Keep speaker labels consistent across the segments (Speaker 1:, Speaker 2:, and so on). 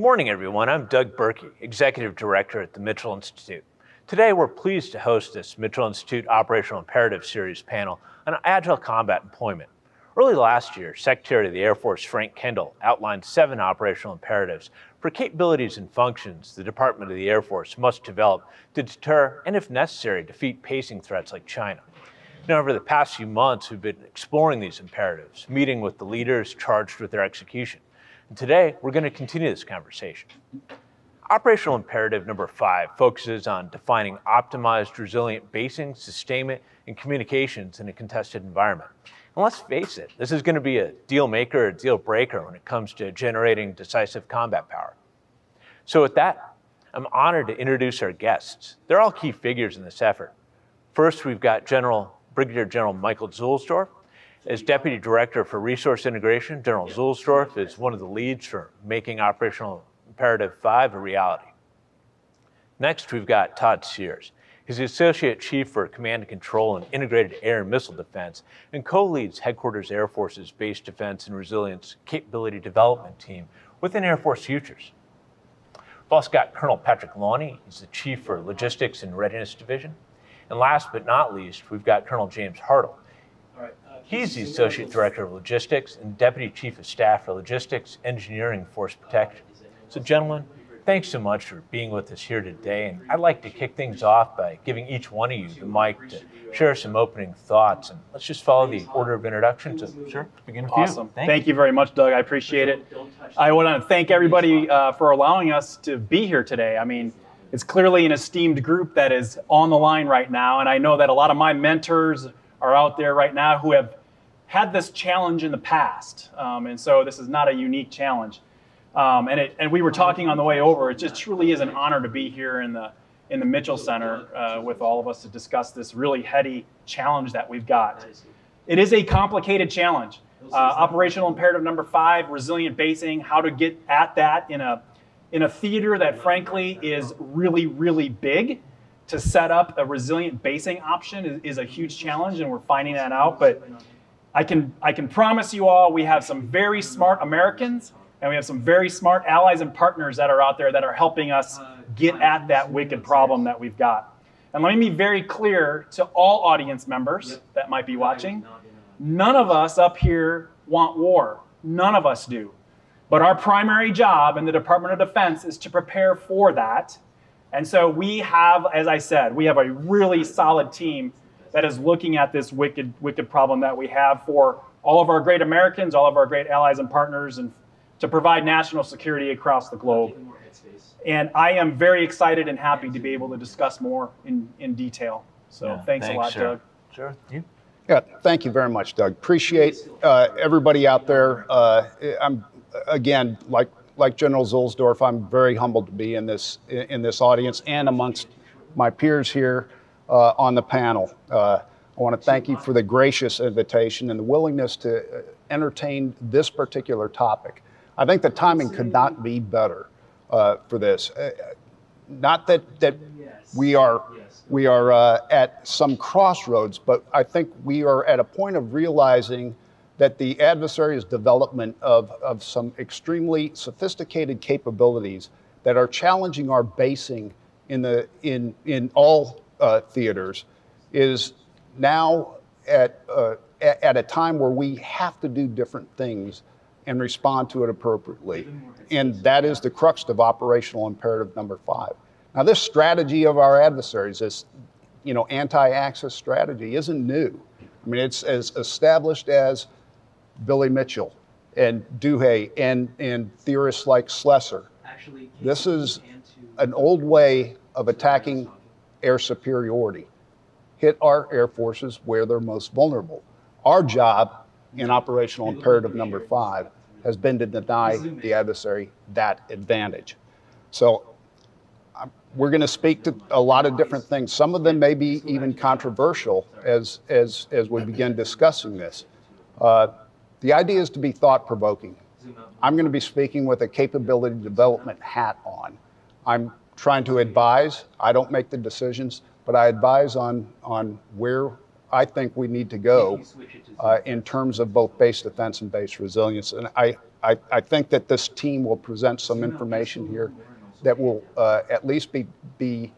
Speaker 1: morning, everyone. I'm Doug Berkey, Executive Director at the Mitchell Institute. Today, we're pleased to host this Mitchell Institute Operational Imperative Series panel on Agile Combat Employment. Early last year, Secretary of the Air Force Frank Kendall outlined 7 operational imperatives for capabilities and functions the Department of the Air Force must develop to deter and, if necessary, defeat pacing threats like China. Now, over the past few months, we've been exploring these imperatives, meeting with the leaders charged with their execution. And today, we're going to continue this conversation. Operational imperative number 5 focuses on defining optimized, resilient basing, sustainment, and communications in a contested environment. And let's face it, this is going to be a deal maker or deal breaker when it comes to generating decisive combat power. So with that, I'm honored to introduce our guests. They're all key figures in this effort. First, we've got Brigadier General Col Zuhlsdorf. As Deputy Director for Resource Integration, General Zuhlsdorf is one of the leads for making Operational Imperative 5 a reality. Next, we've got Todd. He's the Associate Chief for Command and Control and Integrated Air and Missile Defense and co-leads Headquarters Air Force's Base Defense and Resilience Capability Development Team within Air Force Futures. We've also got Colonel Col Launey. He's the Chief for Logistics and Readiness Division. And last but not least, we've got Colonel James Hartle. He's the Associate Director of Logistics and Deputy Chief of Staff for Logistics, Engineering, and Force Protection. So gentlemen, thanks so much for being with us here today. And I'd like to kick things off by giving each one of you the mic to share some opening thoughts. And let's just follow the order of introduction. So, sure, begin with you.
Speaker 2: Awesome. Thank you very much, Doug. I appreciate it. I want to thank everybody for allowing us to be here today. I mean, it's clearly an esteemed group that is on the line right now. And I know that a lot of my mentors are out there right now who have had this challenge in the past. And so this is not a unique challenge. And we were talking on the way over, it just truly is an honor to be here in the Mitchell Center with all of us to discuss this really heady challenge that we've got. It is a complicated challenge. Operational imperative number 5, resilient basing, how to get at that in a theater that frankly is really, really big. To set up a resilient basing option is a huge challenge, and we're finding that out. But I can promise you all, we have some very smart Americans, and we have some very smart allies and partners that are out there that are helping us get at that wicked problem that we've got. And let me be very clear to all audience members that might be watching, none of us up here want war. None of us do. But our primary job in the Department of Defense is to prepare for that. And so we have, as I said, we have a really solid team that is looking at this wicked problem that we have for all of our great Americans, all of our great allies and partners, and to provide national security across the globe. And I am very excited and happy to be able to discuss more in detail. So yeah, thanks a lot, sir. Doug.
Speaker 1: Sure. You?
Speaker 3: Yeah, thank you very much, Doug. Appreciate everybody out there. I'm, again, like General Zuhlsdorf, I'm very humbled to be in this audience and amongst my peers here on the panel. I want to thank you for the gracious invitation and the willingness to entertain this particular topic. I think the timing could not be better for this. Not that we are at some crossroads, but I think we are at a point of realizing that the adversary's development of some extremely sophisticated capabilities that are challenging our basing in all theaters is now at a time where we have to do different things and respond to it appropriately. And that is the crux of operational imperative number 5. Now, this strategy of our adversaries, this anti-access strategy, isn't new. I mean, it's as established as Billy Mitchell and Duhay and theorists like Schlesser. This is an old way of attacking air superiority. Hit our air forces where they're most vulnerable. Our job in operational imperative number 5 has been to deny the adversary that advantage. So we're going to speak to a lot of different things. Some of them may be even controversial as we begin discussing this. The idea is to be thought-provoking. I'm going to be speaking with a capability development hat on. I'm trying to advise. I don't make the decisions, but I advise on where I think we need to go in terms of both base defense and base resilience. And I I think that this team will present some information here that will at least be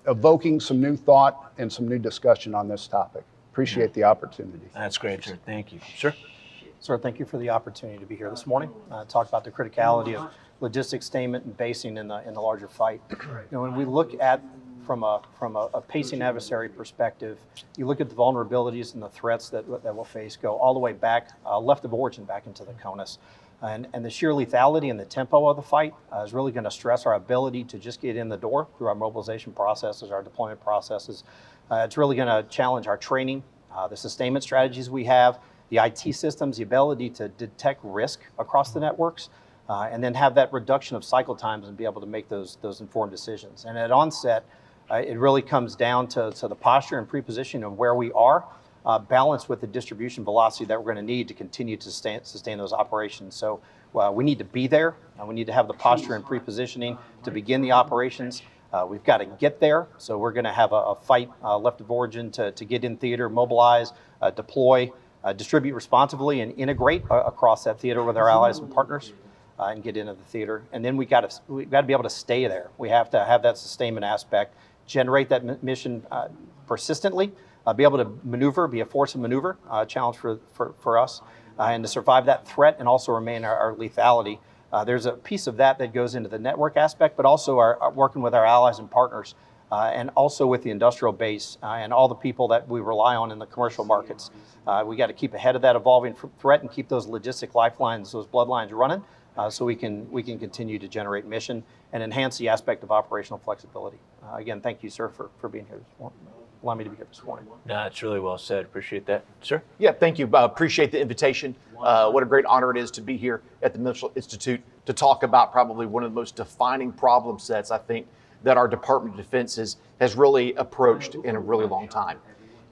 Speaker 3: evoking some new thought and some new discussion on this topic. Appreciate the opportunity.
Speaker 1: That's great, sir. Thank you. Sir?
Speaker 4: Sir, thank you for the opportunity to be here this morning. Talk about the criticality of logistics, sustainment, and basing in the larger fight. When we look at from a pacing adversary perspective, you look at the vulnerabilities and the threats that we'll face go all the way back, left of origin, back into the CONUS. And the sheer lethality and the tempo of the fight is really going to stress our ability to just get in the door through our mobilization processes, our deployment processes. It's really going to challenge our training, the sustainment strategies we have, the IT systems, the ability to detect risk across the networks, and then have that reduction of cycle times and be able to make those informed decisions. And at onset, it really comes down to the posture and prepositioning of where we are, balanced with the distribution velocity that we're going to need to continue to sustain those operations. So we need to be there, and we need to have the posture and prepositioning to begin the operations. We've got to get there, so we're going to have a fight left of origin to get in theater, mobilize, deploy, distribute responsibly, and integrate across that theater with our allies and partners, and get into the theater. And then we've got to be able to stay there. We have to have that sustainment aspect, generate that mission persistently, be able to maneuver, be a force of maneuver, challenge for us, and to survive that threat and also remain our lethality. There's a piece of that goes into the network aspect, but also our working with our allies and partners, and also with the industrial base and all the people that we rely on in the commercial markets. We got to keep ahead of that evolving threat and keep those logistic lifelines, those bloodlines running, so we can continue to generate mission and enhance the aspect of operational flexibility. Again, thank you, sir, for being here this morning. Allow me to be here this morning.
Speaker 1: No, it's really well said. Appreciate that. Sir?
Speaker 5: Yeah, thank you. Appreciate the invitation. What a great honor it is to be here at the Missile Institute to talk about probably one of the most defining problem sets, I think, that our Department of Defense has really approached in a really long time.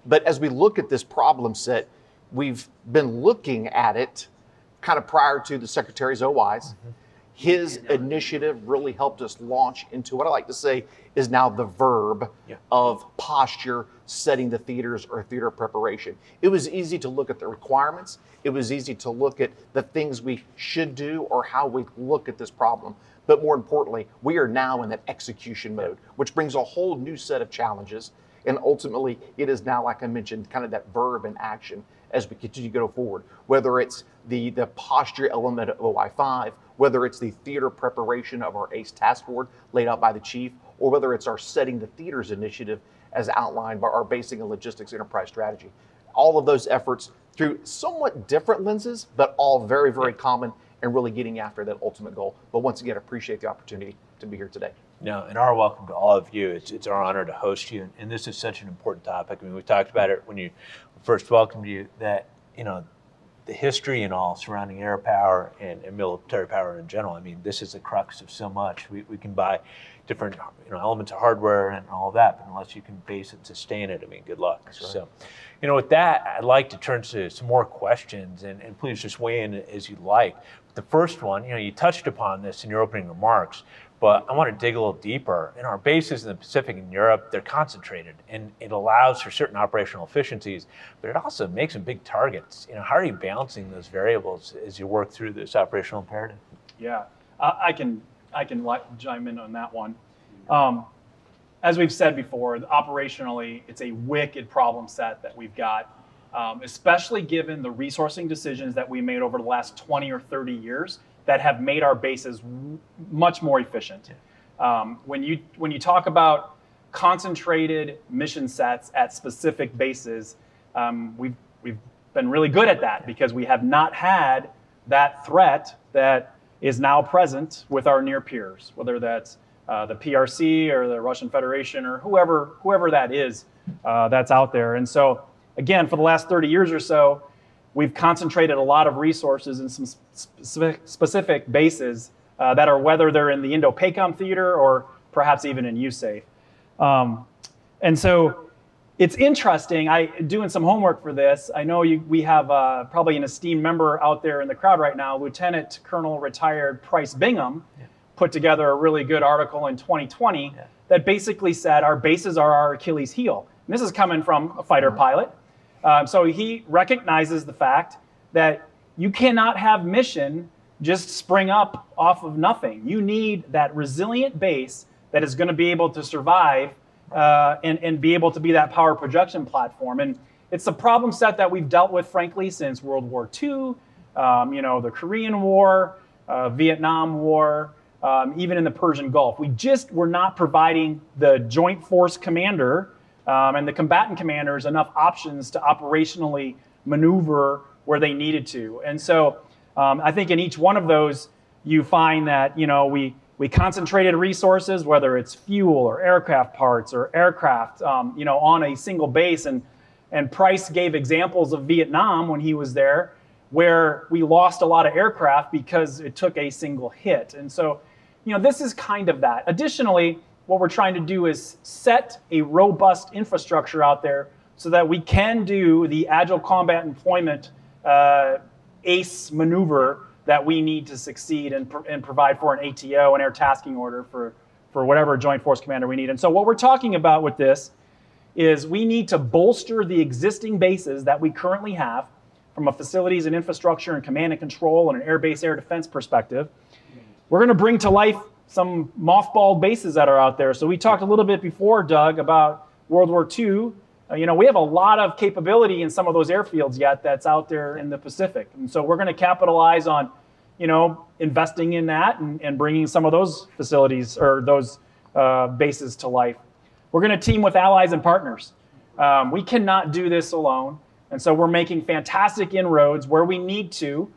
Speaker 5: But as we look at this problem set, we've been looking at it kind of prior to the Secretary's OIs. His initiative really helped us launch into what I like to say is now the verb of posture, setting the theaters or theater preparation. It was easy to look at the requirements. It was easy to look at the things we should do or how we look at this problem. But more importantly, we are now in that execution mode, which brings a whole new set of challenges. And ultimately, it is now, like I mentioned, kind of that verb in action as we continue to go forward, whether it's the posture element of OI5, whether it's the theater preparation of our ACE task force laid out by the chief, or whether it's our setting the theaters initiative as outlined by our basing and logistics enterprise strategy. All of those efforts through somewhat different lenses, but all very, very common and really getting after that ultimate goal. But once again, appreciate the opportunity to be here today.
Speaker 1: No, and our welcome to all of you. It's our honor to host you, and this is such an important topic. I mean, we talked about it when you first welcomed you, that, you know, the history and all surrounding air power and military power in general. I mean, this is the crux of so much. We can buy different elements of hardware and all of that, but unless you can base it, sustain it, I mean, good luck. Right. So, with that, I'd like to turn to some more questions, and please just weigh in as you like. The first one, you touched upon this in your opening remarks, but I want to dig a little deeper. In our bases in the Pacific and Europe, they're concentrated, and it allows for certain operational efficiencies, but it also makes them big targets. How are you balancing those variables as you work through this operational imperative?
Speaker 2: Yeah, I can chime in on that one. As we've said before, operationally, it's a wicked problem set that we've got, especially given the resourcing decisions that we made over the last 20 or 30 years that have made our bases much more efficient. When you talk about concentrated mission sets at specific bases, we've been really good at that because we have not had that threat that is now present with our near peers, whether that's the PRC or the Russian Federation or whoever that is that's out there. And so, again, for the last 30 years or so, we've concentrated a lot of resources in some specific bases that are, whether they're in the Indo-PACOM theater or perhaps even in USAFE. And so it's interesting. Doing some homework for this, I know we have probably an esteemed member out there in the crowd right now, Lieutenant Colonel retired Price Bingham, put together a really good article in 2020 that basically said our bases are our Achilles heel. And this is coming from a fighter pilot. So he recognizes the fact that you cannot have mission just spring up off of nothing. You need that resilient base that is going to be able to survive and be able to be that power projection platform. And it's a problem set that we've dealt with, frankly, since World War II, the Korean War, Vietnam War, even in the Persian Gulf. We just were not providing the Joint Force Commander and the combatant commanders enough options to operationally maneuver where they needed to. And so I think in each one of those, you find that, we concentrated resources, whether it's fuel or aircraft parts or aircraft, on a single base. And Price gave examples of Vietnam when he was there, where we lost a lot of aircraft because it took a single hit. And so, this is kind of that. Additionally, what we're trying to do is set a robust infrastructure out there so that we can do the Agile Combat Employment ACE maneuver that we need to succeed and provide for an ATO, an air tasking order for whatever Joint Force Commander we need. And so what we're talking about with this is we need to bolster the existing bases that we currently have from a facilities and infrastructure and command and control and an air base air defense perspective. We're going to bring to life some mothballed bases that are out there. So we talked a little bit before, Doug, about World War II. We have a lot of capability in some of those airfields yet that's out there in the Pacific. And so we're going to capitalize on, investing in that and bringing some of those facilities or those bases to life. We're going to team with allies and partners. We cannot do this alone. And so we're making fantastic inroads where we need to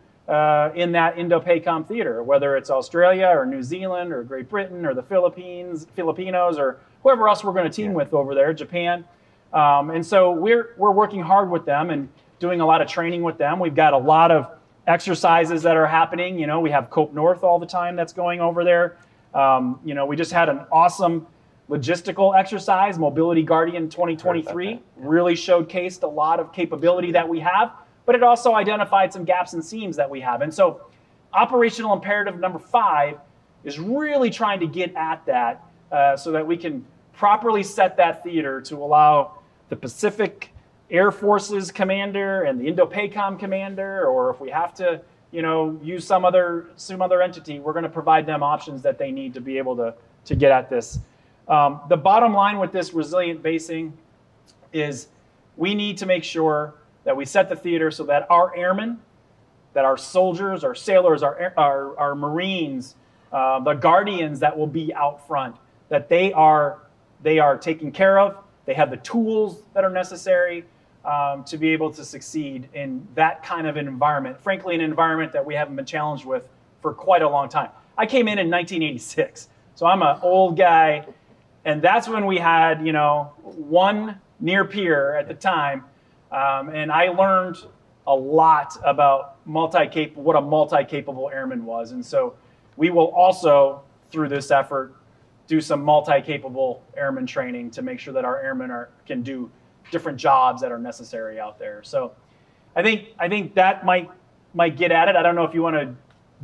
Speaker 2: in that Indo-PACOM theater, whether it's Australia or New Zealand or Great Britain or the Filipinos or whoever else we're going to team with over there, Japan. And so we're working hard with them and doing a lot of training with them. We've got a lot of exercises that are happening. We have COPE North all the time that's going over there. We just had an awesome logistical exercise, Mobility Guardian 2023, really showcased a lot of capability that we have, but it also identified some gaps and seams that we have. And so operational imperative number 5 is really trying to get at that so that we can properly set that theater to allow the Pacific Air Forces commander and the Indo-PACOM commander, or if we have to, use some other entity, we're going to provide them options that they need to be able to get at this. The bottom line with this resilient basing is we need to make sure that we set the theater so that our airmen, that our soldiers, our sailors, our Marines, the guardians that will be out front, that they are taken care of. They have the tools that are necessary to be able to succeed in that kind of an environment. Frankly, an environment that we haven't been challenged with for quite a long time. I came in 1986, so I'm an old guy, and that's when we had, one near peer at the time, and I learned a lot about what a multi-capable airman was. And so we will also, through this effort, do some multi-capable airman training to make sure that our airmen can do different jobs that are necessary out there. So I think that might get at it. I don't know if you want to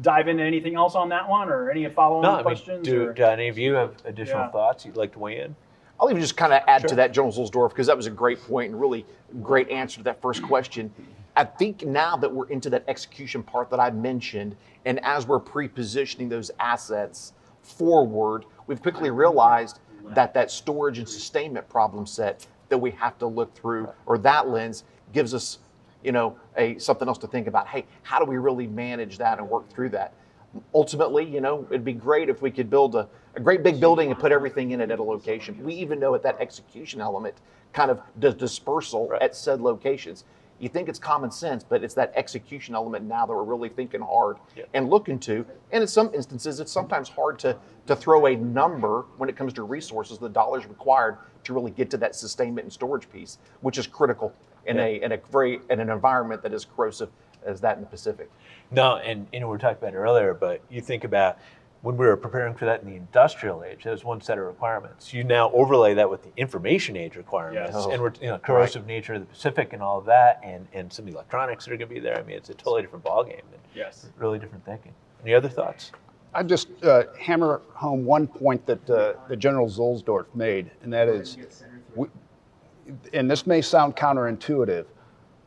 Speaker 2: dive into anything else on that one or any follow-on questions.
Speaker 1: Do any of you have additional thoughts you'd like to weigh in?
Speaker 5: I'll even just kind of add to that, General Zuhlsdorf, because that was a great point and really great answer to that first question. I think now that we're into that execution part that I mentioned, and as we're pre-positioning those assets forward, we've quickly realized that storage and sustainment problem set that we have to look through, or that lens gives us, something else to think about. Hey, how do we really manage that and work through that? Ultimately, it'd be great if we could build a great big building and put everything in it at a location. We even know that execution element kind of does dispersal at said locations. You think it's common sense, but it's that execution element now that we're really thinking hard and looking to. And in some instances, it's sometimes hard to throw a number when it comes to resources, the dollars required to really get to that sustainment and storage piece, which is critical in an environment that is corrosive as that in the Pacific.
Speaker 1: No, and we were talking about it earlier, but you think about when we were preparing for that in the industrial age, that was one set of requirements. You now overlay that with the information age requirements, and we're corrosive nature of the Pacific and all of that, and some electronics that are going to be there. I mean, it's a totally different ballgame. Really different thinking. Any other thoughts?
Speaker 3: I just hammer home one point that the General Zuhlsdorf made, and that is, and this may sound counterintuitive,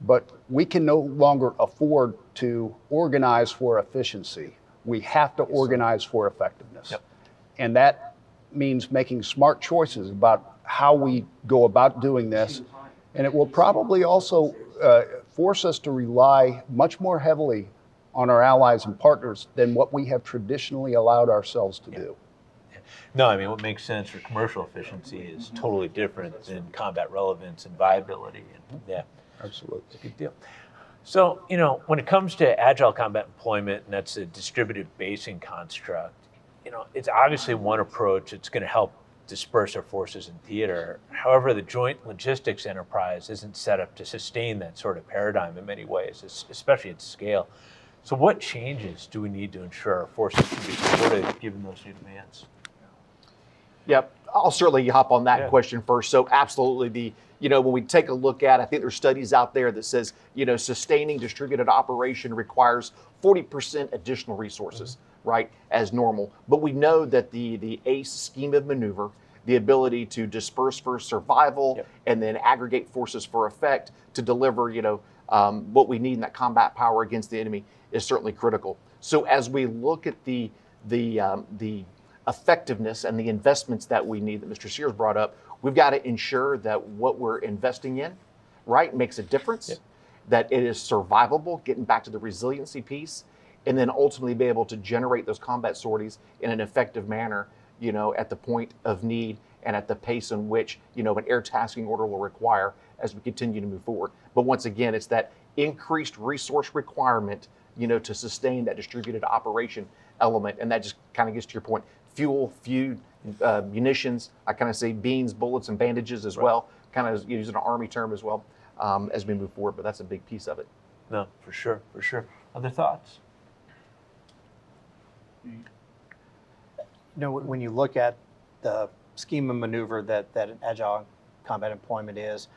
Speaker 3: but we can no longer afford to organize for efficiency. We have to organize for effectiveness.
Speaker 1: Yep.
Speaker 3: And that means making smart choices about how we go about doing this. And it will probably also force us to rely much more heavily on our allies and partners than what we have traditionally allowed ourselves to do.
Speaker 1: No, I mean, what makes sense for commercial efficiency is totally different than combat relevance and viability. And, yeah,
Speaker 3: Absolutely.
Speaker 1: it's a good deal. So, when it comes to agile combat employment, and that's a distributed basing construct, it's obviously one approach that's going to help disperse our forces in theater. However, the joint logistics enterprise isn't set up to sustain that sort of paradigm in many ways, especially at scale. So what changes do we need to ensure our forces can be supported given those new demands?
Speaker 5: Yep, I'll certainly hop on that question first. So absolutely, when we take a look at, I think there's studies out there that says, sustaining distributed operation requires 40% additional resources, right, as normal. But we know that the ACE scheme of maneuver, the ability to disperse for survival and then aggregate forces for effect to deliver, what we need in that combat power against the enemy is certainly critical. So as we look at the effectiveness and the investments that we need that Mr. Sears brought up, we've got to ensure that what we're investing in, right, makes a difference, that it is survivable, getting back to the resiliency piece, and then ultimately be able to generate those combat sorties in an effective manner, at the point of need and at the pace in which, an air tasking order will require as we continue to move forward. But once again, it's that increased resource requirement, to sustain that distributed operation element. And that just kind of gets to your point. Fuel, munitions, I kind of say beans, bullets, and bandages as well, kind of using an Army term as well, as we move forward, but that's a big piece of it.
Speaker 1: No, for sure. Other thoughts?
Speaker 4: When you look at the scheme of maneuver that an agile combat employment is,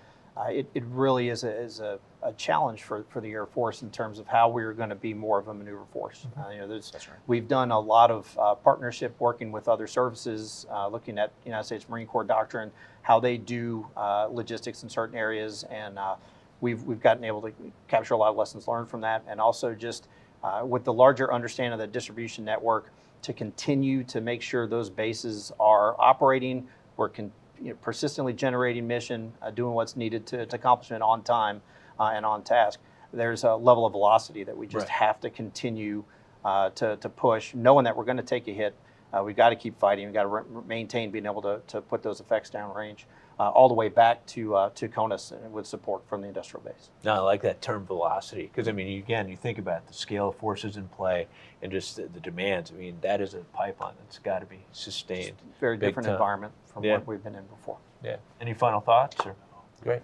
Speaker 4: it really is a challenge for the Air Force in terms of how we're going to be more of a maneuver force. That's right. We've done a lot of partnership working with other services, looking at United States Marine Corps doctrine, how they do logistics in certain areas, and we've gotten able to capture a lot of lessons learned from that, and also just with the larger understanding of the distribution network, to continue to make sure those bases are operating, we're persistently generating mission, doing what's needed to accomplish it on time and on task. There's a level of velocity that we just have to continue to push, knowing that we're going to take a hit. We've got to keep fighting. We've got to maintain being able to put those effects downrange, all the way back to CONUS with support from the industrial base.
Speaker 1: No, I like that term velocity, because you think about the scale of forces in play and just the demands. That is a pipeline that's got to be sustained.
Speaker 4: Very different environment from what we've been in before.
Speaker 1: Yeah. Any final thoughts? Great.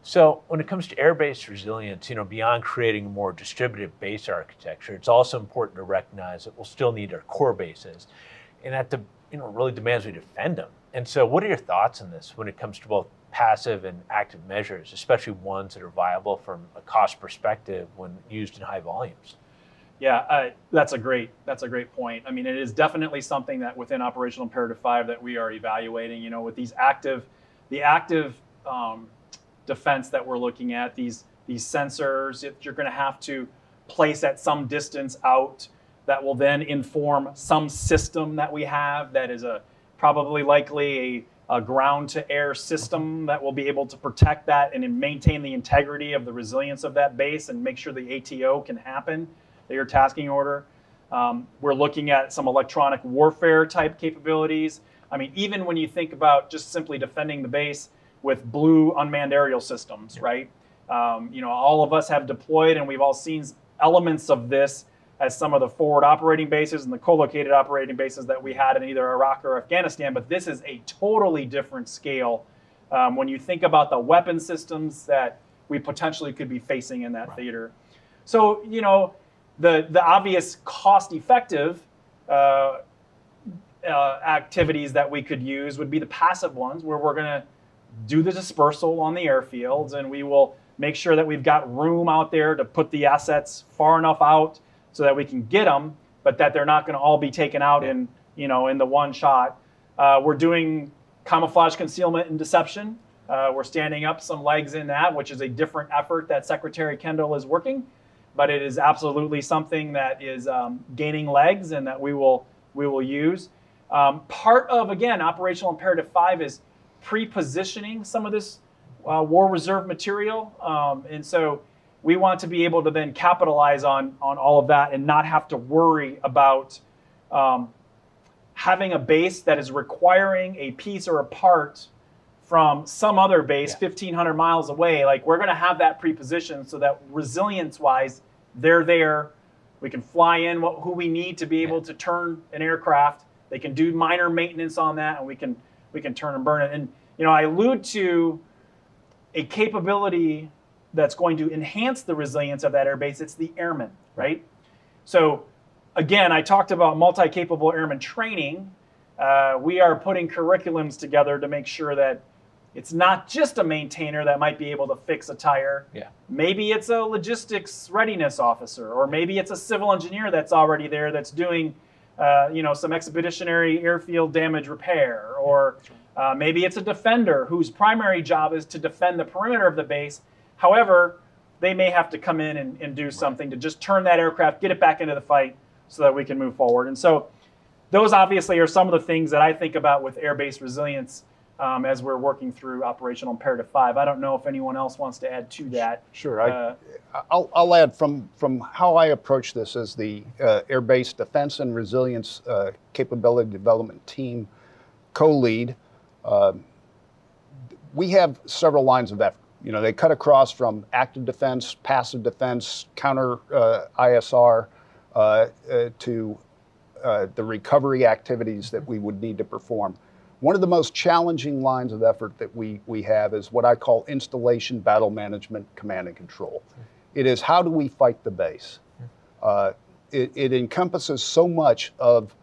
Speaker 1: So when it comes to air-based resilience, beyond creating a more distributed base architecture, it's also important to recognize that we'll still need our core bases, and that really demands we defend them. And so what are your thoughts on this when it comes to both passive and active measures, especially ones that are viable from a cost perspective when used in high volumes?
Speaker 2: Yeah, that's a great point. It is definitely something that within Operational Imperative 5 that we are evaluating, with the active defense that we're looking at, these sensors that you're going to have to place at some distance out that will then inform some system that we have that is probably likely a ground-to-air system that will be able to protect that and maintain the integrity of the resilience of that base and make sure the ATO can happen, the air tasking order. We're looking at some electronic warfare type capabilities. Even when you think about just simply defending the base with blue unmanned aerial systems, right? All of us have deployed, and we've all seen elements of this as some of the forward operating bases and the co-located operating bases that we had in either Iraq or Afghanistan, but this is a totally different scale when you think about the weapon systems that we potentially could be facing in that theater. So, the obvious cost-effective activities that we could use would be the passive ones, where we're going to do the dispersal on the airfields, and we will make sure that we've got room out there to put the assets far enough out so that we can get them, but that they're not going to all be taken out in the one shot. We're doing camouflage, concealment, and deception. We're standing up some legs in that, which is a different effort that Secretary Kendall is working. but it is absolutely something that is gaining legs and that we will use. Part of, again, Operational Imperative 5 is pre-positioning some of this war reserve material. And so we want to be able to then capitalize on all of that and not have to worry about having a base that is requiring a piece or a part from some other base 1,500 miles away. Like, we're going to have that pre-positioned so that resilience-wise, they're there. We can fly in who we need to be able to turn an aircraft. They can do minor maintenance on that, and we can turn and burn it. And I allude to a capability that's going to enhance the resilience of that airbase. It's the airmen, right? So again, I talked about multi-capable airman training. We are putting curriculums together to make sure that it's not just a maintainer that might be able to fix a tire.
Speaker 1: Yeah.
Speaker 2: Maybe it's a logistics readiness officer, or maybe it's a civil engineer that's already there that's doing some expeditionary airfield damage repair, or maybe it's a defender whose primary job is to defend the perimeter of the base. However, they may have to come in and do something to just turn that aircraft, get it back into the fight so that we can move forward. And so those obviously are some of the things that I think about with air-based resilience as we're working through Operational Imperative 5. I don't know if anyone else wants to add to that.
Speaker 3: Sure. I'll add from how I approach this as the Air-Based Defense and Resilience Capability Development Team co-lead. We have several lines of effort. They cut across from active defense, passive defense, counter ISR, to the recovery activities that we would need to perform. One of the most challenging lines of effort that we have is what I call installation battle management command and control. It is, how do we fight the base? It encompasses so much of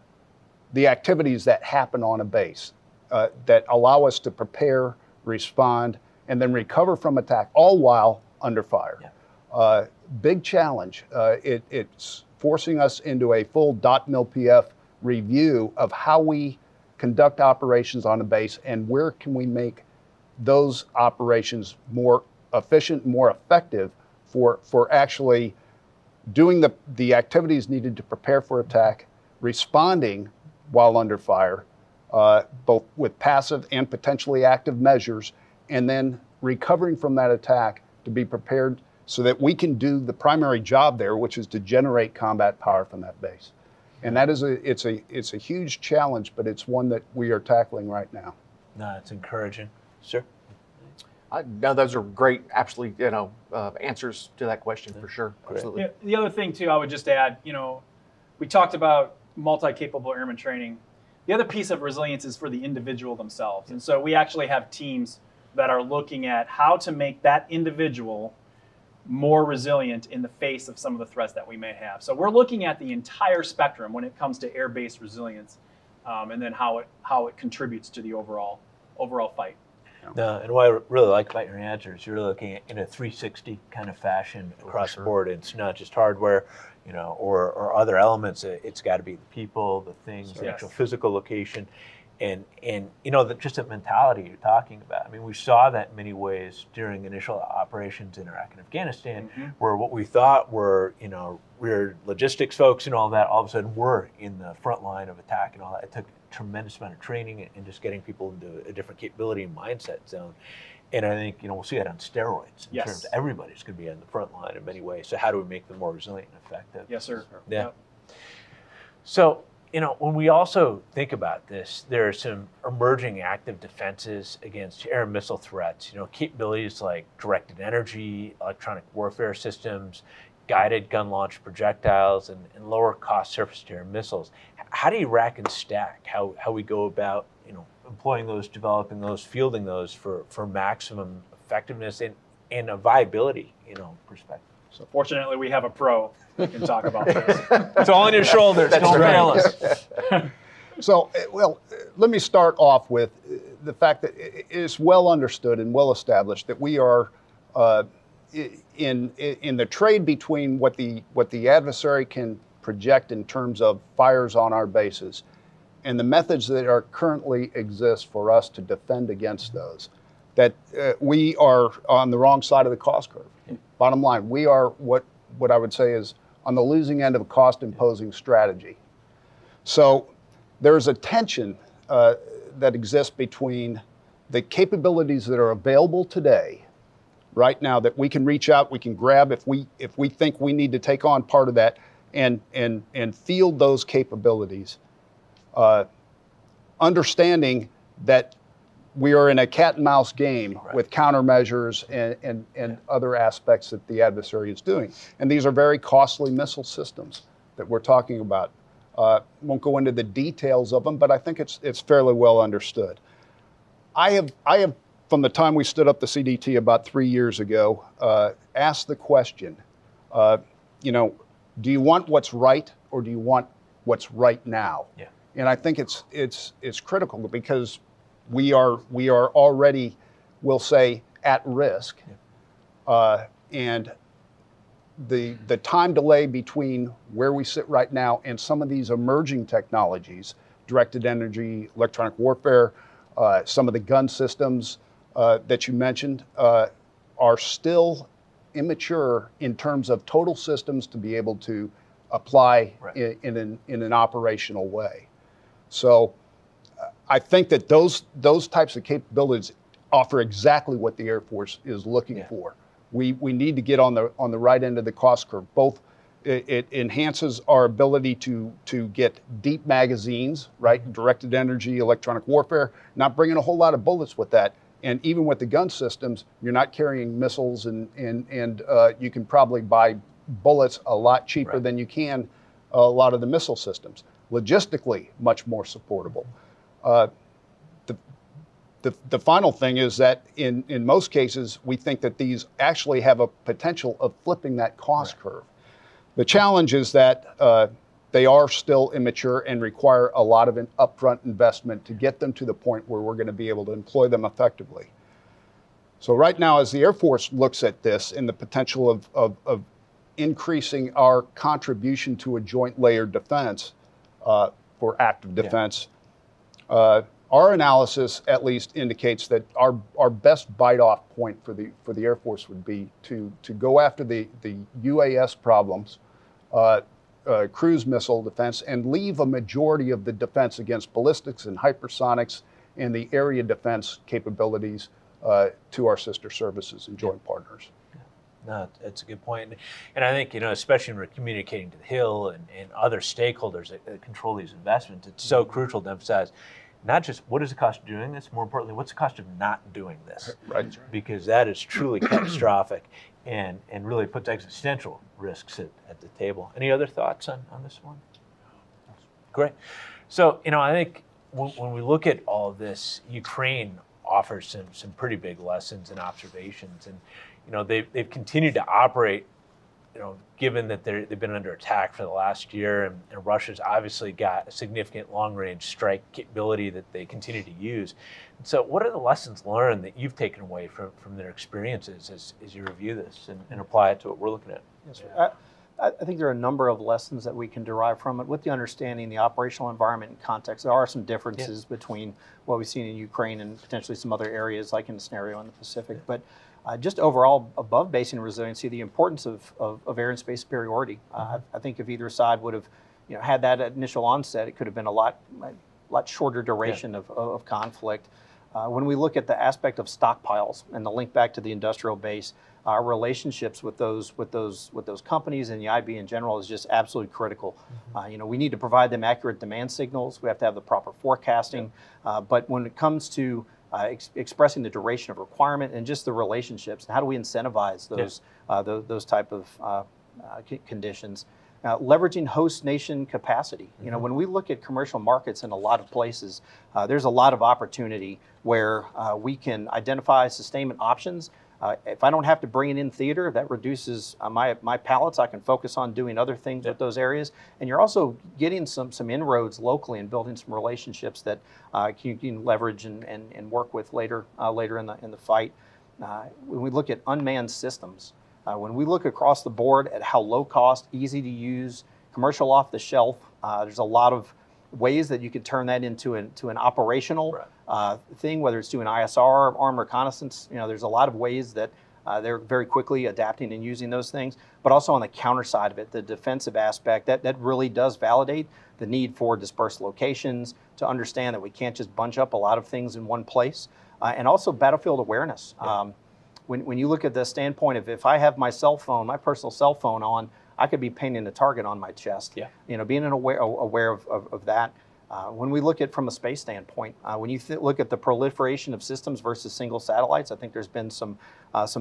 Speaker 3: the activities that happen on a base that allow us to prepare, respond, and then recover from attack, all while under fire. Yeah. Big challenge. It's forcing us into a full .mil-PF review of how we conduct operations on a base and where can we make those operations more efficient, more effective for actually doing the activities needed to prepare for attack, responding while under fire, both with passive and potentially active measures, and then recovering from that attack to be prepared so that we can do the primary job there, which is to generate combat power from that base. And that is it's a huge challenge, but it's one that we are tackling right now.
Speaker 1: No, it's encouraging. Sir?
Speaker 5: No, those are great, absolutely, answers to that question for sure. Absolutely.
Speaker 2: Yeah, the other thing too, I would just add, we talked about multi-capable airman training. The other piece of resilience is for the individual themselves. And so we actually have teams that are looking at how to make that individual more resilient in the face of some of the threats that we may have. So we're looking at the entire spectrum when it comes to air-based resilience, and then how it contributes to the overall fight.
Speaker 1: No, and what I really like about your answer is you're looking at in a 360 kind of fashion across the board. It's not just hardware, or other elements. It's got to be the people, the things, the actual physical location, and just the mentality you're talking about. I mean, we saw that in many ways during initial operations in Iraq and Afghanistan, where what we thought were, we're logistics folks and all that, all of a sudden we're in the front line of attack and all that. It took a tremendous amount of training and just getting people into a different capability and mindset zone. And I think, we'll see that on steroids in terms of everybody's going to be on the front line in many ways. So how do we make them more resilient and effective?
Speaker 2: Yes, sir.
Speaker 1: Yeah. Yep. So, when we also think about this, there are some emerging active defenses against air and missile threats, capabilities like directed energy, electronic warfare systems, guided gun launch projectiles, and lower cost surface to air missiles. How do you rack and stack how we go about, employing those, developing those, fielding those for maximum effectiveness and a viability, perspective?
Speaker 2: So fortunately, we have a pro that can talk about this.
Speaker 1: It's all on your shoulders. Don't fail us.
Speaker 3: So, let me start off with the fact that it is well understood and well established that we are in the trade between what the adversary can project in terms of fires on our bases and the methods that are currently exist for us to defend against those, that we are on the wrong side of the cost curve. Bottom line, we are what what I would say is on the losing end of a cost imposing strategy. So there's a tension that exists between the capabilities that are available today, right now, that we can reach out, we can grab if we think we need to take on part of that, and field those capabilities, understanding that we are in a cat and mouse game with countermeasures and other aspects that the adversary is doing. And these are very costly missile systems that we're talking about. Won't go into the details of them, but I think it's fairly well understood. I have from the time we stood up the CDT about 3 years ago, asked the question, do you want what's right or do you want what's right now? Yeah. And I think it's critical because we are already, we'll say, at risk, and the time delay between where we sit right now and some of these emerging technologies, directed energy, electronic warfare, some of the gun systems that you mentioned, are still immature in terms of total systems to be able to apply in an operational way. So I think that those types of capabilities offer exactly what the Air Force is looking for. We need to get on the right end of the cost curve. Both it enhances our ability to get deep magazines, right? Directed energy, electronic warfare, not bringing a whole lot of bullets with that. And even with the gun systems, you're not carrying missiles, and you can probably buy bullets a lot cheaper than you can a lot of the missile systems. Logistically, much more supportable. The final thing is that in most cases, we think that these actually have a potential of flipping that cost curve. The challenge is that they are still immature and require a lot of an upfront investment to get them to the point where we're going to be able to employ them effectively. So right now, as the Air Force looks at this and the potential of increasing our contribution to a joint layered defense for active defense, our analysis at least indicates that our best bite-off point for the Air Force would be to go after the UAS problems, cruise missile defense, and leave a majority of the defense against ballistics and hypersonics and the area defense capabilities to our sister services and joint partners.
Speaker 1: No, that's a good point. And I think, especially when we're communicating to the Hill and other stakeholders that control these investments, it's so crucial to emphasize not just what is the cost of doing this, more importantly, what's the cost of not doing this?
Speaker 3: Right.
Speaker 1: Because that is truly catastrophic and really puts existential risks at the table. Any other thoughts on this one? Great. So, I think when we look at all of this, Ukraine offers some pretty big lessons and observations. And, they've continued to operate, given that they've been under attack for the last year, and Russia's obviously got a significant long-range strike capability that they continue to use. And so what are the lessons learned that you've taken away from their experiences as you review this and apply it to what we're looking at?
Speaker 4: Yes, I think there are a number of lessons that we can derive from it with the understanding the operational environment and context. There are some differences between what we've seen in Ukraine and potentially some other areas like in the scenario in the Pacific. But just overall, above basin resiliency, the importance of air and space superiority. I think if either side would have had that initial onset, it could have been a lot shorter duration of conflict. When we look at the aspect of stockpiles and the link back to the industrial base, our relationships with those companies and the IB in general is just absolutely critical. We need to provide them accurate demand signals. We have to have the proper forecasting. But when it comes to expressing the duration of requirement and just the relationships, and how do we incentivize those type of conditions? Leveraging host nation capacity. When we look at commercial markets in a lot of places, there's a lot of opportunity where we can identify sustainment options. If I don't have to bring it in theater, that reduces my pallets. I can focus on doing other things with those areas. And you're also getting some inroads locally and building some relationships that you can leverage and work with later in the fight. When we look at unmanned systems, when we look across the board at how low cost, easy to use, commercial off the shelf, there's a lot of ways that you could turn that into an operational thing, whether it's doing ISR, armed reconnaissance. There's a lot of ways that They're very quickly adapting and using those things, but also on the counter side of it, the defensive aspect, that really does validate the need for dispersed locations, to understand that we can't just bunch up a lot of things in one place, and also battlefield awareness. When you look at the standpoint of, if I have my cell phone, my personal cell phone on, I could be painting a target on my chest. Being aware of that. When we look at from a space standpoint, when you look at the proliferation of systems versus single satellites, I think there's been some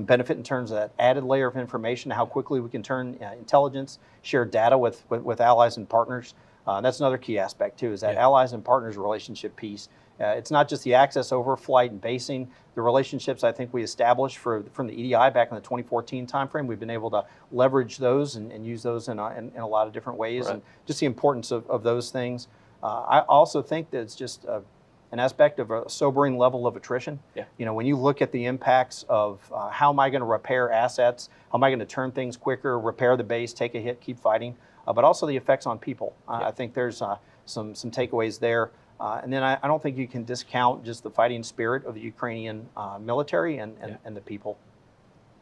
Speaker 4: benefit in terms of that added layer of information, how quickly we can turn intelligence, share data with allies and partners. That's another key aspect too, is that allies and partners relationship piece. It's not just the access over flight and basing. The relationships I think we established from the EDI back in the 2014 timeframe, we've been able to leverage those and use those in a lot of different ways, and just the importance of those things. I also think that it's just an aspect of a sobering level of attrition. When you look at the impacts of how am I going to repair assets, how am I going to turn things quicker, repair the base, take a hit, keep fighting, but also the effects on people. I think there's some takeaways there. And then I don't think you can discount just the fighting spirit of the Ukrainian military and the people.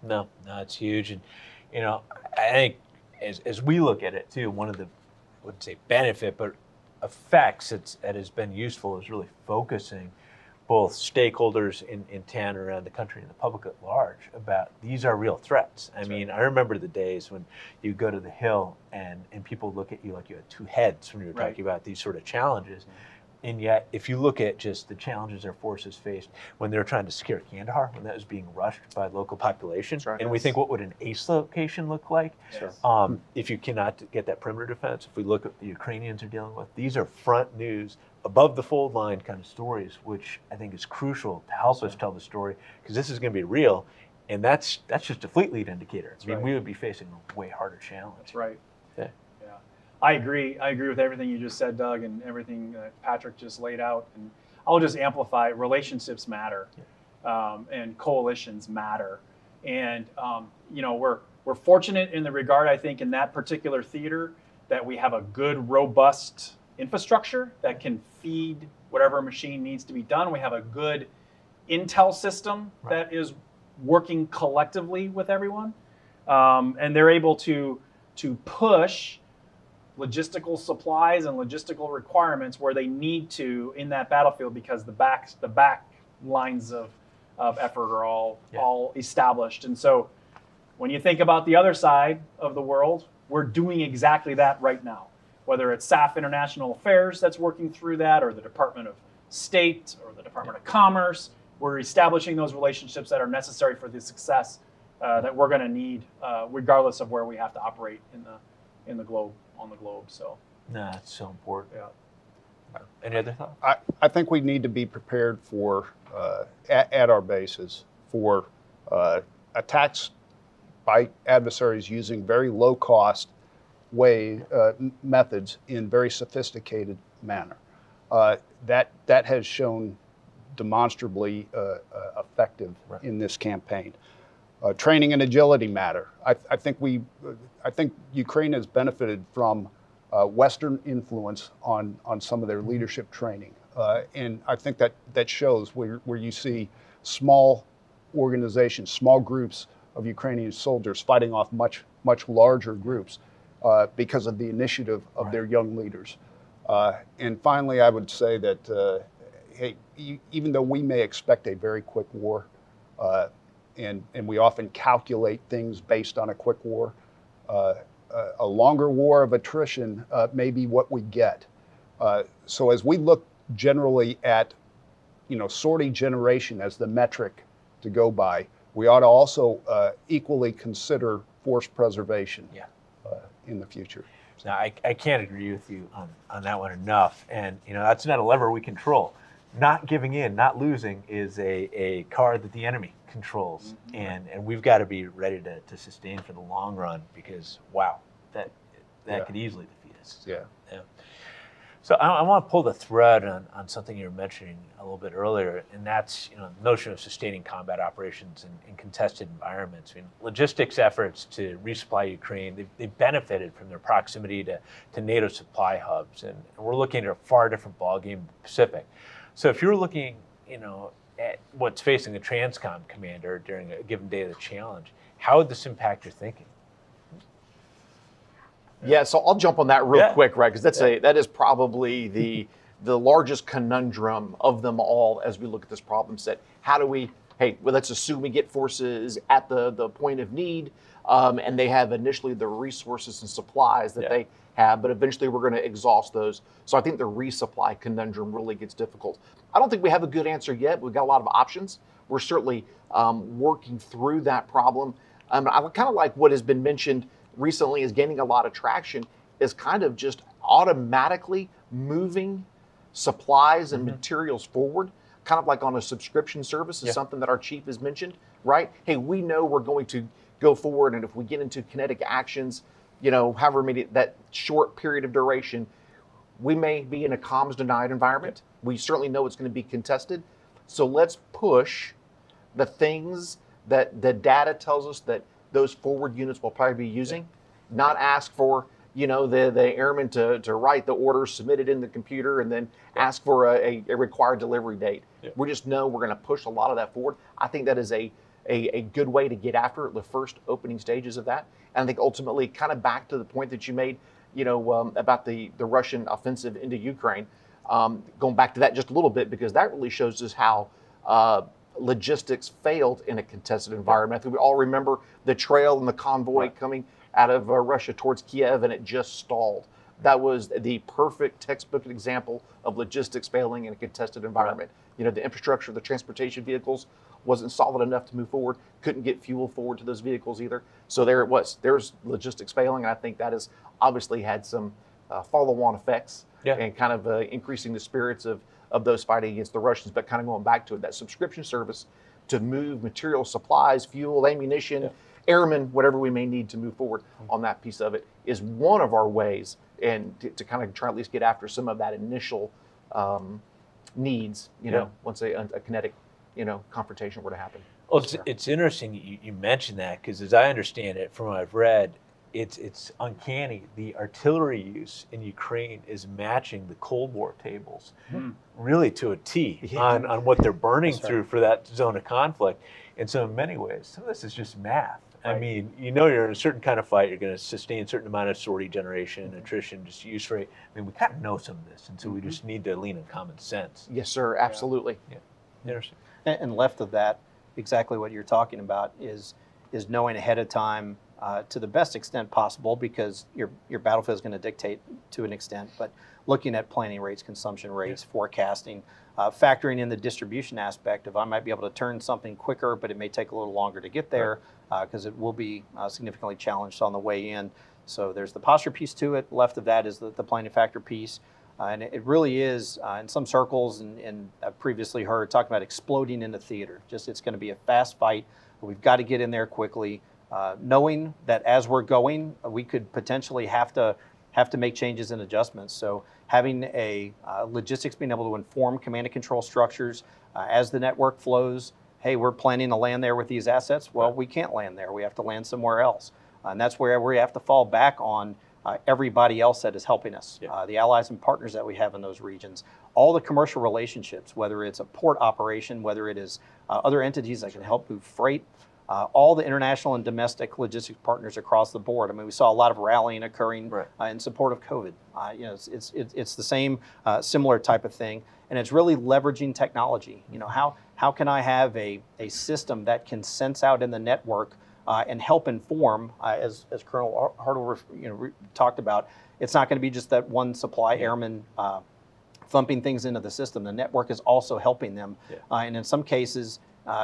Speaker 1: No, it's huge. And, I think as we look at it too, one of the, I wouldn't say benefit, but effects that has been useful is really focusing both stakeholders in town, around the country, and the public at large about these are real threats. I mean, I remember the days when you go to the Hill and people look at you like you had two heads when you were talking about these sort of challenges. And yet, if you look at just the challenges our forces faced when they were trying to scare Kandahar, when that was being rushed by the local population, and we think, what would an ace location look like if you cannot get that perimeter defense? If we look at what the Ukrainians are dealing with, these are front news, above the fold line kind of stories, which I think is crucial to help us tell the story, because this is going to be real, and that's just a fleet lead indicator. I mean, we would be facing a way harder challenge.
Speaker 2: That's right. I agree. I agree with everything you just said, Doug, and everything that Patrick just laid out. And I'll just amplify: relationships matter, and coalitions matter. And we're fortunate in the regard, I think, in that particular theater, that we have a good, robust infrastructure that can feed whatever machine needs to be done. We have a good intel system that is working collectively with everyone, and they're able to push logistical supplies and logistical requirements where they need to in that battlefield, because the back lines of effort are all established. And so when you think about the other side of the world, we're doing exactly that right now, whether it's SAF International Affairs that's working through that, or the Department of State, or the Department of Commerce. We're establishing those relationships that are necessary for the success that we're going to need, regardless of where we have to operate on the globe. So
Speaker 1: it's so important. Any other thoughts?
Speaker 3: I think we need to be prepared for at our bases for attacks by adversaries using very low cost methods in very sophisticated manner. That has shown demonstrably effective in this campaign. Training and agility matter. I think Ukraine has benefited from Western influence on some of their leadership training, and I think that shows where you see small organizations, small groups of Ukrainian soldiers fighting off much larger groups because of the initiative of their young leaders. And finally, I would say that even though we may expect a very quick war, and we often calculate things based on a quick war, a longer war of attrition may be what we get. So as we look generally at, sortie generation as the metric to go by, we ought to also equally consider force preservation in the future.
Speaker 1: Now, I can't agree with you on that one enough. And, that's not a lever we control. Not giving in, not losing is a card that the enemy controls. And we've got to be ready to sustain for the long run, because, wow, that could easily defeat us. So I want to pull the thread on something you were mentioning a little bit earlier, and that's the notion of sustaining combat operations in contested environments. I mean, logistics efforts to resupply Ukraine, they've benefited from their proximity to NATO supply hubs, and we're looking at a far different ballgame in the Pacific. So if you're looking, at what's facing a Transcom commander during a given day of the challenge, how would this impact your thinking?
Speaker 5: Yeah, so I'll jump on that real
Speaker 1: Yeah.
Speaker 5: quick, right? Because that is probably the largest conundrum of them all as we look at this problem set. How do we? Hey, well, let's assume we get forces at the point of need, and they have initially the resources and supplies that they have, but eventually we're going to exhaust those. So I think the resupply conundrum really gets difficult. I don't think we have a good answer yet. We've got a lot of options. We're certainly working through that problem. I kind of like what has been mentioned recently is gaining a lot of traction is kind of just automatically moving supplies and materials forward, kind of like on a subscription service is something that our chief has mentioned, right? Hey, we know we're going to go forward, and if we get into kinetic actions, however many, that short period of duration, we may be in a comms denied environment. We certainly know it's going to be contested. So let's push the things that the data tells us that those forward units will probably be using, not ask for the airmen to write the orders, submit it in the computer, and then ask for a required delivery date. We just know we're going to push a lot of that forward. I think that is a good way to get after the first opening stages of that. And I think ultimately, kind of back to the point that you made, about the Russian offensive into Ukraine, going back to that just a little bit, because that really shows us how logistics failed in a contested environment. I think we all remember the trail and the convoy coming out of Russia towards Kiev, and it just stalled. That was the perfect textbook example of logistics failing in a contested environment. The infrastructure, the transportation vehicles wasn't solid enough to move forward, couldn't get fuel forward to those vehicles either. So there it was. There's logistics failing, and I think that has obviously had some follow-on effects and kind of increasing the spirits of those fighting against the Russians, but kind of going back to it, that subscription service to move material, supplies, fuel, ammunition, airmen, whatever we may need to move forward on that piece of it is one of our ways, and to kind of try at least get after some of that initial needs, once a kinetic, confrontation were to happen.
Speaker 1: Well, it's interesting you mentioned that, because as I understand it, from what I've read, it's uncanny. The artillery use in Ukraine is matching the Cold War tables really to a T on what they're burning through for that zone of conflict. And so in many ways, some of this is just math. I mean, you're in a certain kind of fight, you're going to sustain a certain amount of sortie generation, attrition, just use rate. I mean, we kind of know some of this, and so we just need to lean on common sense.
Speaker 5: Yes, sir, absolutely.
Speaker 1: Interesting.
Speaker 4: And left of that, exactly what you're talking about is knowing ahead of time to the best extent possible, because your battlefield is going to dictate to an extent, but looking at planning rates, consumption rates, forecasting, factoring in the distribution aspect of I might be able to turn something quicker, but it may take a little longer to get there because it will be significantly challenged on the way in. So there's the posture piece to it. Left of that is the planning factor piece. And it really is, in some circles, and I've previously heard, talking about exploding into theater. Just it's going to be a fast fight. We've got to get in there quickly, knowing that as we're going, we could potentially have to make changes and adjustments. So having a logistics being able to inform command and control structures as the network flows. Hey, we're planning to land there with these assets. Well, we can't land there. We have to land somewhere else. And that's where we have to fall back on everybody else that is helping us, the allies and partners that we have in those regions, all the commercial relationships, whether it's a port operation, whether it is other entities that can help move freight, all the international and domestic logistics partners across the board. I mean, we saw a lot of rallying occurring in support of COVID. It's the same similar type of thing, and it's really leveraging technology. How can I have a system that can sense out in the network and help inform, as Colonel Hartle talked about. It's not going to be just that one supply airman thumping things into the system. The network is also helping them, and in some cases,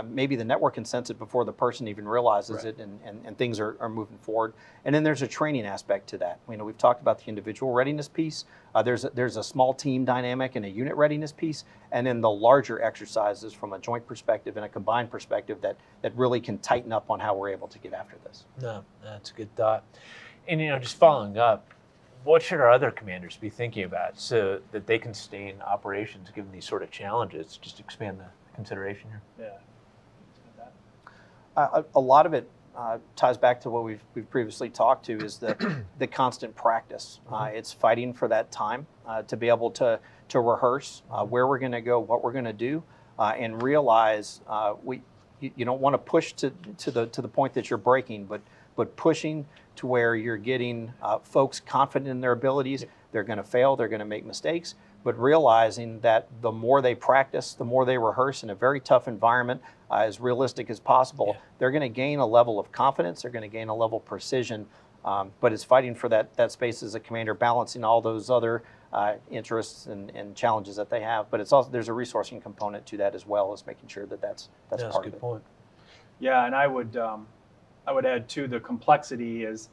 Speaker 4: maybe the network can sense it before the person even realizes it, and things are moving forward. And then there's a training aspect to that. We've talked about the individual readiness piece. There's a small team dynamic and a unit readiness piece, and then the larger exercises from a joint perspective and a combined perspective that really can tighten up on how we're able to get after this.
Speaker 1: No, that's a good thought. And just following up, what should our other commanders be thinking about so that they can sustain operations given these sort of challenges? Just expand the consideration here.
Speaker 4: A lot of it ties back to what we've previously talked to, is the constant practice. It's fighting for that time to be able to rehearse where we're going to go, what we're going to do, and realize you don't want to push to the point that you're breaking, but pushing to where you're getting folks confident in their abilities. They're going to fail, they're going to make mistakes, but realizing that the more they practice, the more they rehearse in a very tough environment, as realistic as possible, they're going to gain a level of confidence, they're going to gain a level of precision, but it's fighting for that space as a commander, balancing all those other interests and challenges that they have. But it's also, there's a resourcing component to that as well, as making sure that that's part of it.
Speaker 1: Good point.
Speaker 2: Yeah, and I would add to the complexity is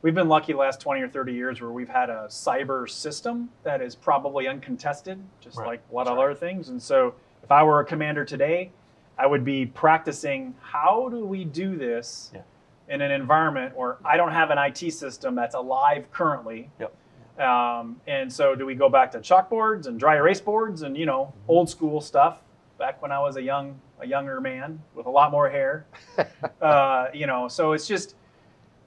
Speaker 2: we've been lucky the last 20 or 30 years where we've had a cyber system that is probably uncontested, just like a lot of other things. And so if I were a commander today, I would be practicing how do we do this in an environment where I don't have an IT system that's alive currently. And so do we go back to chalkboards and dry erase boards and, old school stuff back when I was a younger man with a lot more hair, so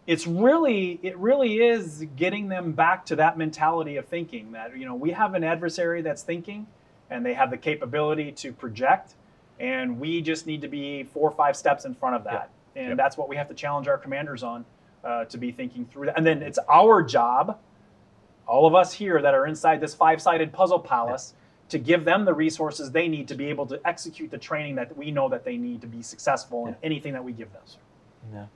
Speaker 2: it really is getting them back to that mentality of thinking that, we have an adversary that's thinking and they have the capability to project, and we just need to be 4 or 5 steps in front of that. And that's what we have to challenge our commanders on, to be thinking through that. And then it's our job, all of us here that are inside this 5-sided puzzle palace, to give them the resources they need to be able to execute the training that we know that they need to be successful in anything that we give them.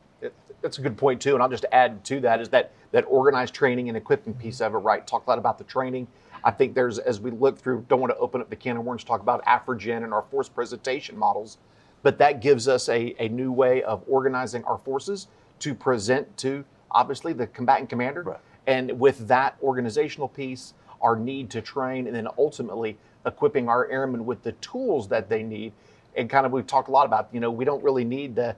Speaker 5: That's a good point too, and I'll just add to that is that organized training and equipping piece of it, right? Talk a lot about the training. I think there's, as we look through, don't want to open up the can of worms, talk about AfriGen and our force presentation models, but that gives us a new way of organizing our forces to present to, obviously, the combatant commander.
Speaker 1: Right.
Speaker 5: And with that organizational piece, our need to train, and then ultimately equipping our airmen with the tools that they need. And kind of, we've talked a lot about, we don't really need the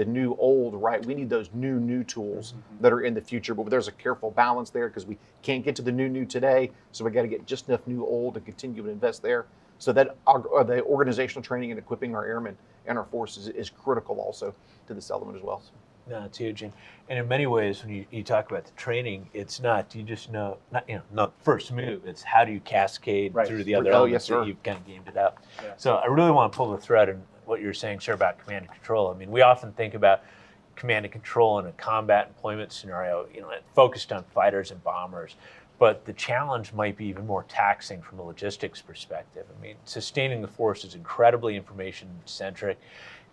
Speaker 5: new old, right? We need those new tools that are in the future, but there's a careful balance there because we can't get to the new today. So we got to get just enough new old to continue to invest there. So that the organizational training and equipping our airmen and our forces is critical also to this element as well.
Speaker 1: No, it's huge. And in many ways, when you talk about the training, it's not, you just know, not first move, it's how do you cascade through the other elements that you've kind of gamed it out. So I really want to pull the thread in what you're saying, sir, about command and control. I mean, we often think about command and control in a combat employment scenario, focused on fighters and bombers, but the challenge might be even more taxing from a logistics perspective. I mean, sustaining the force is incredibly information-centric.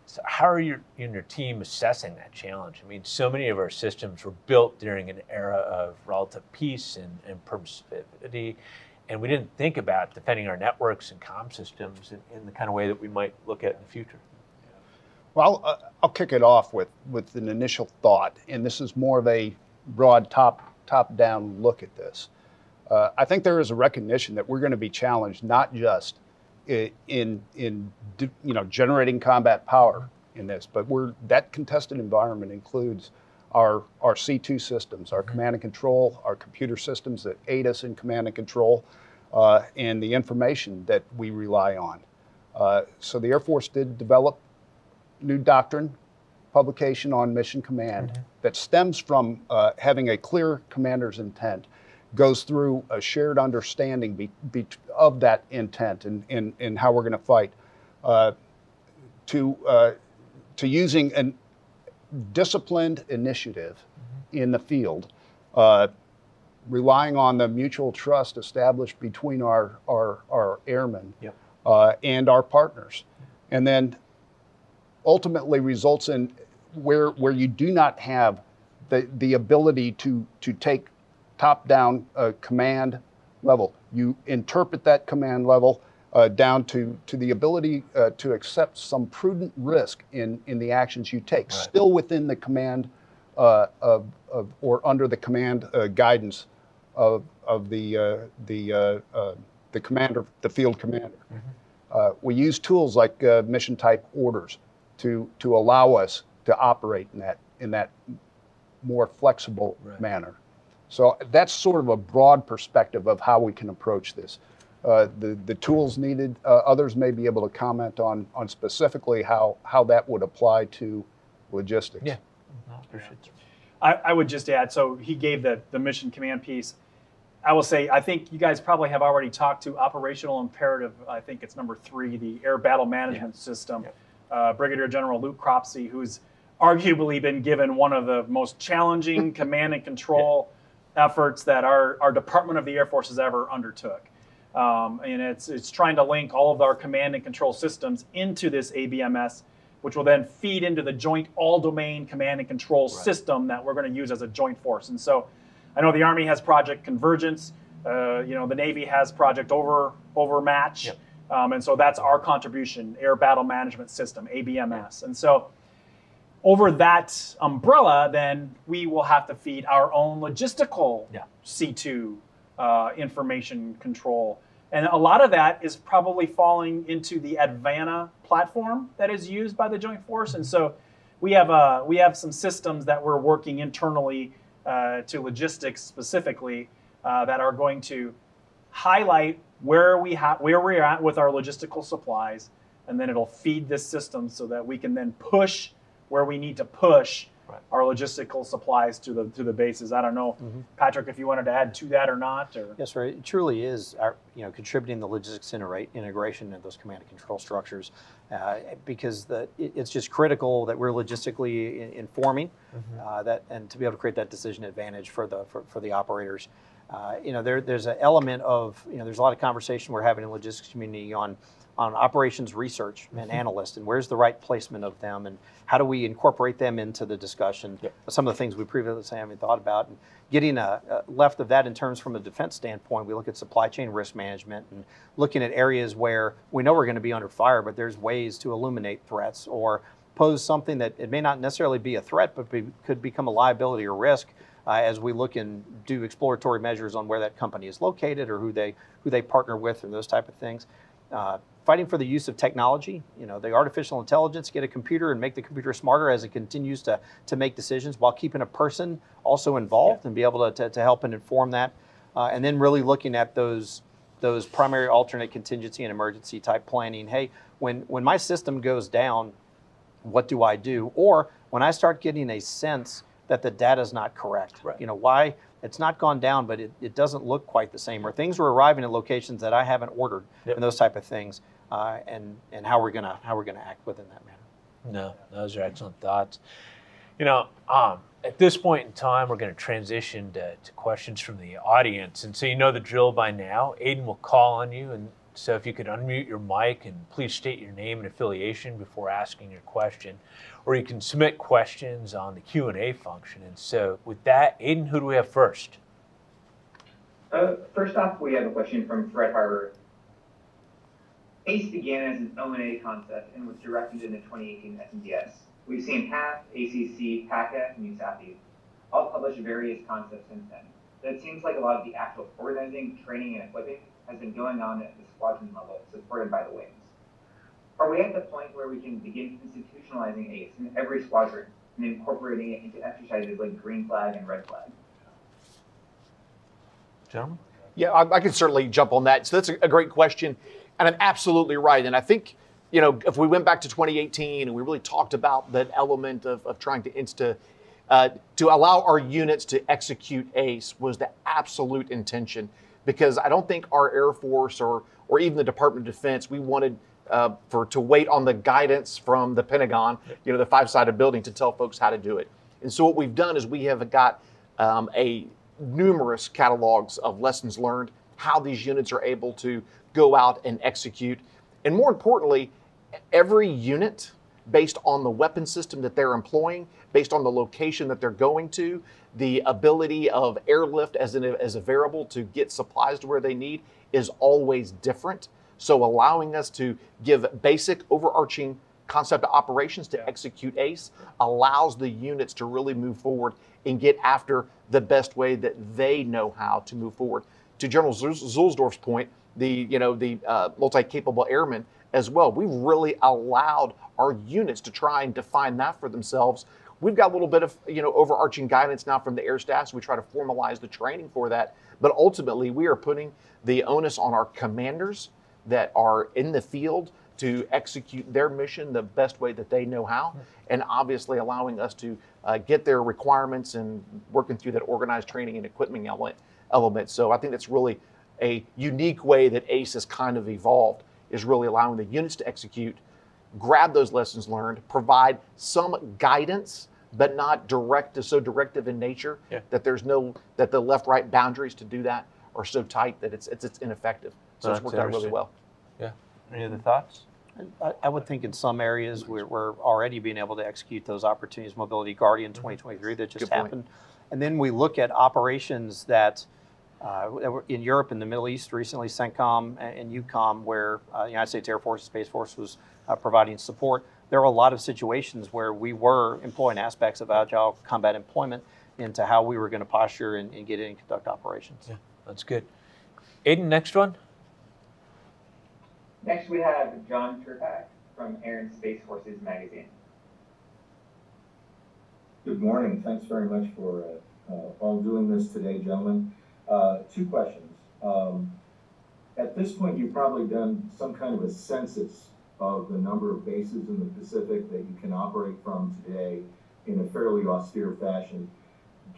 Speaker 1: So how are you and your team assessing that challenge? I mean, so many of our systems were built during an era of relative peace and permissivity, and we didn't think about defending our networks and comm systems in the kind of way that we might look at in the future.
Speaker 3: Well, I'll kick it off with an initial thought, and this is more of a broad top-down look at this. I think there is a recognition that we're going to be challenged not just in generating combat power in this, but that contested environment includes our C2 systems, our command and control, our computer systems that aid us in command and control, and the information that we rely on. So the Air Force did develop new doctrine, publication on mission command that stems from having a clear commander's intent, goes through a shared understanding of that intent and how we're going to fight, to using a disciplined initiative in the field, relying on the mutual trust established between our airmen and our partners, and then ultimately results in where you do not have the ability to take top-down command level. You interpret that command level down to the ability to accept some prudent risk in the actions you take, still within the command or under the command guidance of the commander, the field commander. We use tools like mission type orders to allow us to operate in that more flexible manner. So that's sort of a broad perspective of how we can approach this. The tools needed, others may be able to comment on specifically how that would apply to logistics.
Speaker 1: Yeah, for sure.
Speaker 2: I would just add, so he gave the mission command piece. I will say, I think you guys probably have already talked to operational imperative. I think it's number 3, the Air Battle Management System. Brigadier General Luke Cropsey, who's arguably been given one of the most challenging command and control efforts that our Department of the Air Force has ever undertook. And it's trying to link all of our command and control systems into this ABMS, which will then feed into the joint all-domain command and control system that we're going to use as a joint force. And so I know the Army has Project Convergence, the Navy has Project Overmatch, and so that's our contribution, Air Battle Management System, ABMS. And so over that umbrella, then we will have to feed our own logistical C2 information control. And a lot of that is probably falling into the Advana platform that is used by the Joint Force. And so we have some systems that we're working internally to logistics specifically that are going to highlight where we're at with our logistical supplies, and then it'll feed this system so that we can then push where we need to push our logistical supplies to the bases. I don't know, Patrick, if you wanted to add to that or not. Or
Speaker 4: yes, sir. It truly is contributing the logistics integration of those command and control structures, because it's just critical that we're logistically informing that, and to be able to create that decision advantage for the operators. There's an element of there's a lot of conversation we're having in the logistics community on operations research and analysts, and where's the right placement of them, and how do we incorporate them into the discussion. Some of the things we previously haven't thought about, and getting left of that in terms from a defense standpoint, we look at supply chain risk management and looking at areas where we know we're going to be under fire, but there's ways to illuminate threats or pose something that it may not necessarily be a threat, but could become a liability or risk as we look and do exploratory measures on where that company is located or who they partner with or those type of things. Fighting for the use of technology, the artificial intelligence, get a computer and make the computer smarter as it continues to make decisions while keeping a person also involved and be able to help and inform that. And then really looking at those primary, alternate, contingency, and emergency type planning. Hey, when my system goes down, what do I do? Or when I start getting a sense that the data is not correct, why it's not gone down, but it doesn't look quite the same, or things are arriving at locations that I haven't ordered, and those type of things, and how we're gonna act within that manner.
Speaker 1: No, those are excellent thoughts. At this point in time, we're going to transition to questions from the audience, and so you know the drill by now. Aiden will call on you, and so if you could unmute your mic and please state your name and affiliation before asking your question, or you can submit questions on the Q&A function. And so with that, Aiden, who do we have first?
Speaker 6: First off, we have a question from Fred Harbor. ACE began as an O&A concept and was directed in the 2018 SNDS. We've seen HAF, ACC, PACA, and USAFI all publish various concepts since then. But it seems like a lot of the actual organizing, training, and equipping has been going on at the squadron level, supported by the wings. Are we at the point where we can begin institutionalizing ACE in every squadron and incorporating it into exercises like green flag and red flag?
Speaker 1: Gentlemen?
Speaker 5: Yeah, I can certainly jump on that. So that's a great question, and I'm absolutely right. And I think, if we went back to 2018 and we really talked about that element of trying to allow our units to execute ACE was the absolute intention, because I don't think our Air Force or even the Department of Defense, we wanted to wait on the guidance from the Pentagon, the five-sided building, to tell folks how to do it. And so what we've done is we have got numerous catalogs of lessons learned, how these units are able to go out and execute. And more importantly, every unit, based on the weapon system that they're employing, based on the location that they're going to, the ability of airlift as a variable to get supplies to where they need is always different. So allowing us to give basic overarching concept of operations to execute ACE allows the units to really move forward and get after the best way that they know how to move forward. To General Zuhlsdorf's point, the multi-capable airmen as well, we've really allowed our units to try and define that for themselves. We've got a little bit of overarching guidance now from the air staff, so we try to formalize the training for that. But ultimately, we are putting the onus on our commanders that are in the field to execute their mission the best way that they know how, and obviously allowing us to get their requirements and working through that organized training and equipment element. So I think that's really a unique way that ACE has kind of evolved, is really allowing the units to execute, grab those lessons learned, provide some guidance, but not so directive in nature that that the left-right boundaries to do that are so tight that it's ineffective. So it's worked out really well.
Speaker 1: Yeah. Any other thoughts?
Speaker 4: I would think in some areas we're already being able to execute those opportunities. Mobility Guardian 2023 that just happened. And then we look at operations that in Europe and the Middle East recently, CENTCOM and EUCOM, where the United States Air Force and Space Force was providing support. There were a lot of situations where we were employing aspects of Agile Combat Employment into how we were going to posture and get in and conduct operations.
Speaker 1: Yeah, that's good. Aiden, next one.
Speaker 6: Next, we have John Turpack from Air and Space Forces magazine.
Speaker 7: Good morning. Thanks very much for all doing this today, gentlemen. Two questions. At this point, you've probably done some kind of a census of the number of bases in the Pacific that you can operate from today in a fairly austere fashion.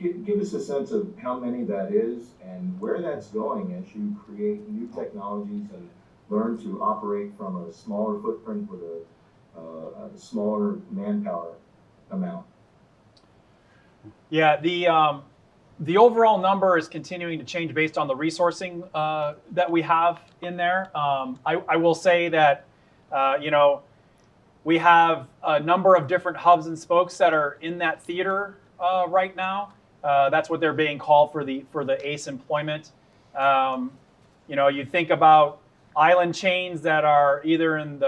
Speaker 7: Give us a sense of how many that is and where that's going as you create new technologies and learn to operate from a smaller footprint with a smaller manpower amount.
Speaker 2: Yeah, the overall number is continuing to change based on the resourcing that we have in there. I will say that we have a number of different hubs and spokes that are in that theater right now. That's what they're being called for the ACE employment. You think about island chains that are either in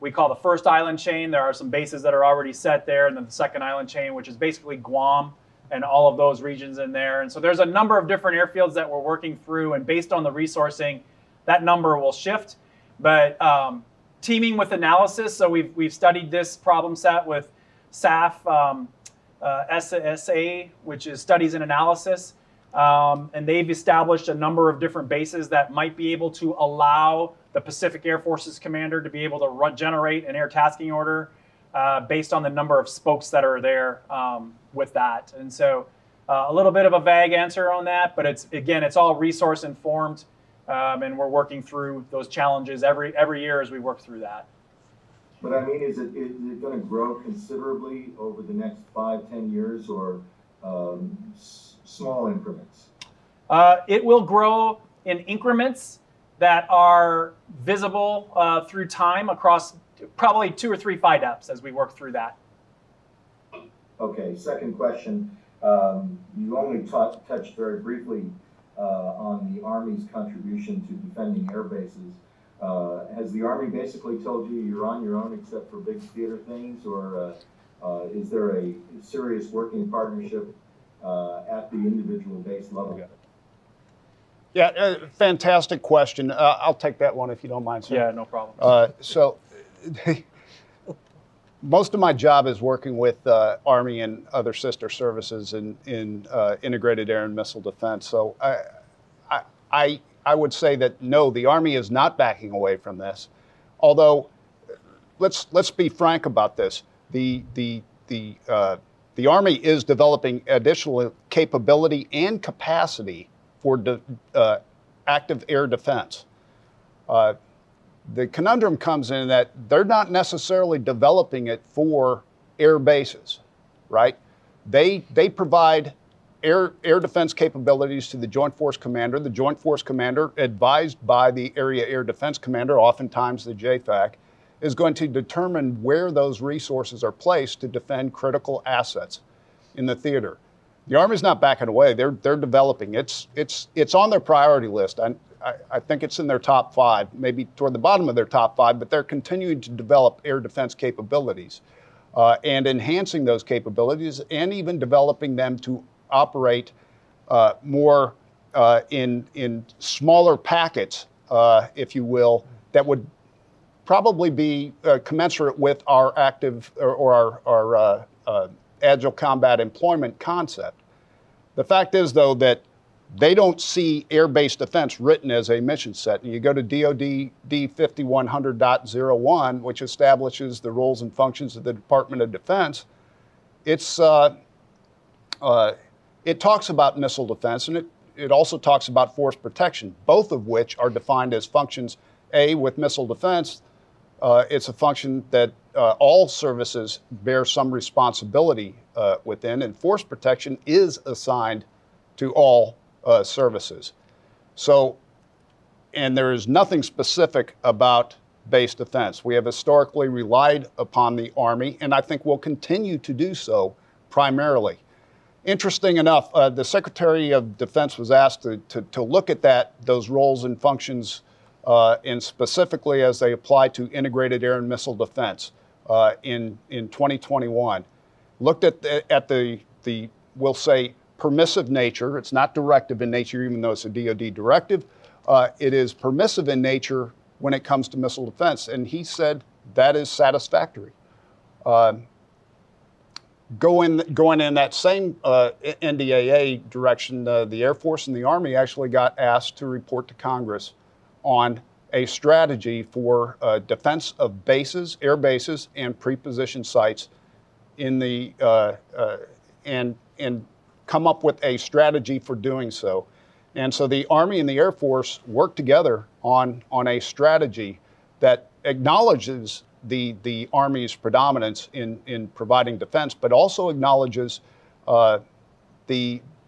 Speaker 2: we call the first island chain. There are some bases that are already set there, and then the second island chain, which is basically Guam and all of those regions in there. And so there's a number of different airfields that we're working through, and based on the resourcing, that number will shift. But teaming with analysis, so we've studied this problem set with SAF, SSA, which is Studies and Analysis, and they've established a number of different bases that might be able to allow the Pacific Air Forces commander to be able to generate an air tasking order based on the number of spokes that are there with that. And so a little bit of a vague answer on that, but it's all resource informed, and we're working through those challenges every year as we work through that.
Speaker 7: But I mean, is it going to grow considerably over the next 5-10 years, or small increments?
Speaker 2: It will grow in increments that are visible through time across probably 2 or 3 FIDEPs as we work through that.
Speaker 7: Okay, second question. You only touched very briefly on the Army's contribution to defending air bases. Has the Army basically told you you're on your own except for big theater things, or is there a serious working partnership at the individual base level?
Speaker 3: Yeah, fantastic question. I'll take that one if you don't mind, sir.
Speaker 2: Yeah, no problem.
Speaker 3: So most of my job is working with Army and other sister services in integrated air and missile defense. So I would say that no, the Army is not backing away from this. Although, let's be frank about this. The Army is developing additional capability and capacity for active air defense. The conundrum comes in that they're not necessarily developing it for air bases, right? They provide air defense capabilities to the Joint Force Commander. The Joint Force Commander, advised by the Area Air Defense Commander, oftentimes the JFAC, is going to determine where those resources are placed to defend critical assets in the theater. The Army's not backing away. They're developing. It's on their priority list. I think it's in their top 5, maybe toward the bottom of their top 5, but they're continuing to develop air defense capabilities and enhancing those capabilities, and even developing them to operate more in smaller packets, if you will, that would probably be commensurate with our active or our Agile Combat Employment concept. The fact is, though, that they don't see air-based defense written as a mission set. And you go to DoD D5100.01, which establishes the roles and functions of the Department of Defense. It talks about missile defense, and it also talks about force protection, both of which are defined as functions. With missile defense, it's a function that all services bear some responsibility within, and force protection is assigned to all services. So, and there is nothing specific about base defense. We have historically relied upon the Army, and I think we'll continue to do so primarily. Interesting enough, the Secretary of Defense was asked to look at those roles and functions, and specifically as they apply to integrated air and missile defense in 2021. Looked at the we'll say, permissive nature. It's not directive in nature, even though it's a DoD directive. It is permissive in nature when it comes to missile defense, and he said that is satisfactory. Going in that same NDAA direction, the Air Force and the Army actually got asked to report to Congress on a strategy for defense of bases, air bases, and pre-position sites in the and come up with a strategy for doing so. And so the Army and the Air Force work together on a strategy that acknowledges the Army's predominance in providing defense, but also acknowledges that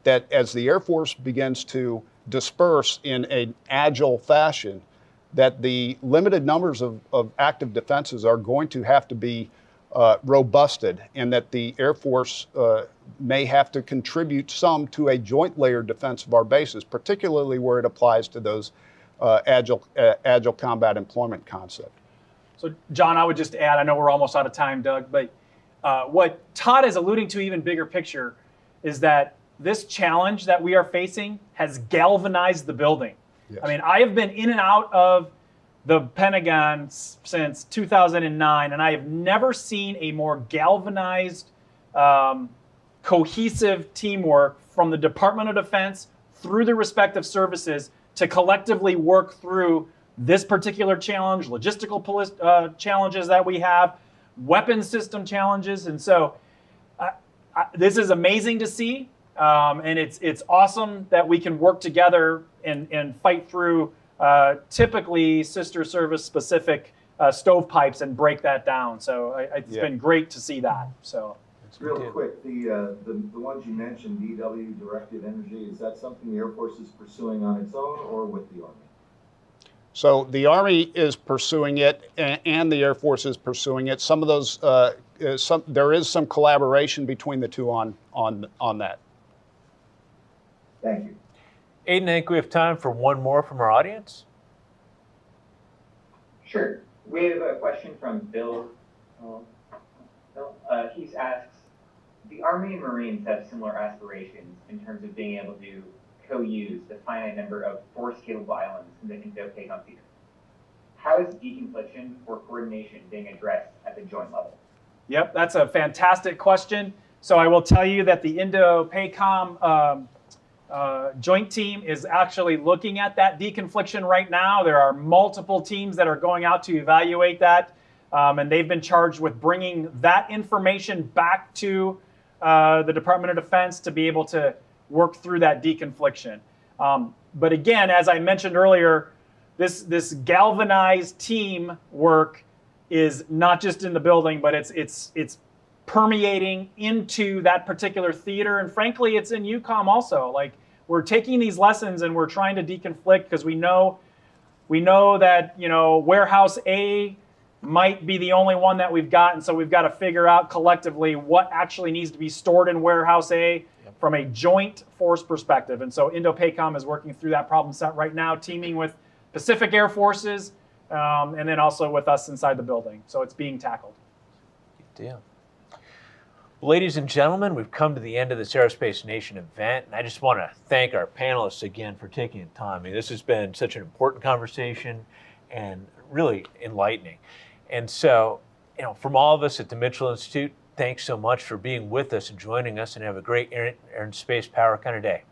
Speaker 3: as the Air Force begins to disperse in an agile fashion, that the limited numbers of active defenses are going to have to be robusted, and that the Air Force may have to contribute some to a joint layer defense of our bases, particularly where it applies to those Agile Combat Employment concept.
Speaker 2: So, John, I would just add, I know we're almost out of time, Doug, but what Todd is alluding to, even bigger picture, is that this challenge that we are facing has galvanized the building.
Speaker 3: Yes.
Speaker 2: I mean, I have been in and out of the Pentagon since 2009, and I have never seen a more galvanized, cohesive teamwork from the Department of Defense through the respective services to collectively work through this particular challenge, logistical challenges that we have, weapon system challenges. And so this is amazing to see. And it's awesome that we can work together and fight through typically sister service specific stovepipes and break that down. So it's been great to see that. So
Speaker 7: real quick, the ones you mentioned, DW, directed energy, is that something the Air Force is pursuing on its own or with the Army?
Speaker 3: So the Army is pursuing it, and the Air Force is pursuing it. Some of those, there is some collaboration between the two on that.
Speaker 7: Thank you.
Speaker 1: Aiden, I think we have time for one more from our audience.
Speaker 6: Sure. We have a question from Bill. He asks, the Army and Marines have similar aspirations in terms of being able to co-use the finite number of force-capable islands in the Indo-PACOM theater. How is deconfliction or coordination being addressed at the joint level?
Speaker 2: Yep, that's a fantastic question. So I will tell you that the Indo-PACOM joint team is actually looking at that deconfliction right now. There are multiple teams that are going out to evaluate that, and they've been charged with bringing that information back to the Department of Defense to be able to work through that deconfliction. But again, as I mentioned earlier, this galvanized team work is not just in the building, but it's permeating into that particular theater, and frankly, it's in UCOM also. Like, we're taking these lessons and we're trying to deconflict because we know that warehouse A might be the only one that we've got, and so we've got to figure out collectively what actually needs to be stored in warehouse A from a joint force perspective. And so Indo-PACOM is working through that problem set right now, teaming with Pacific Air Forces, and then also with us inside the building. So it's being tackled.
Speaker 1: Good deal. Ladies and gentlemen, we've come to the end of this Aerospace Nation event, and I just want to thank our panelists again for taking the time. I mean, this has been such an important conversation and really enlightening. And so, from all of us at the Mitchell Institute, thanks so much for being with us and joining us, and have a great air and space power kind of day.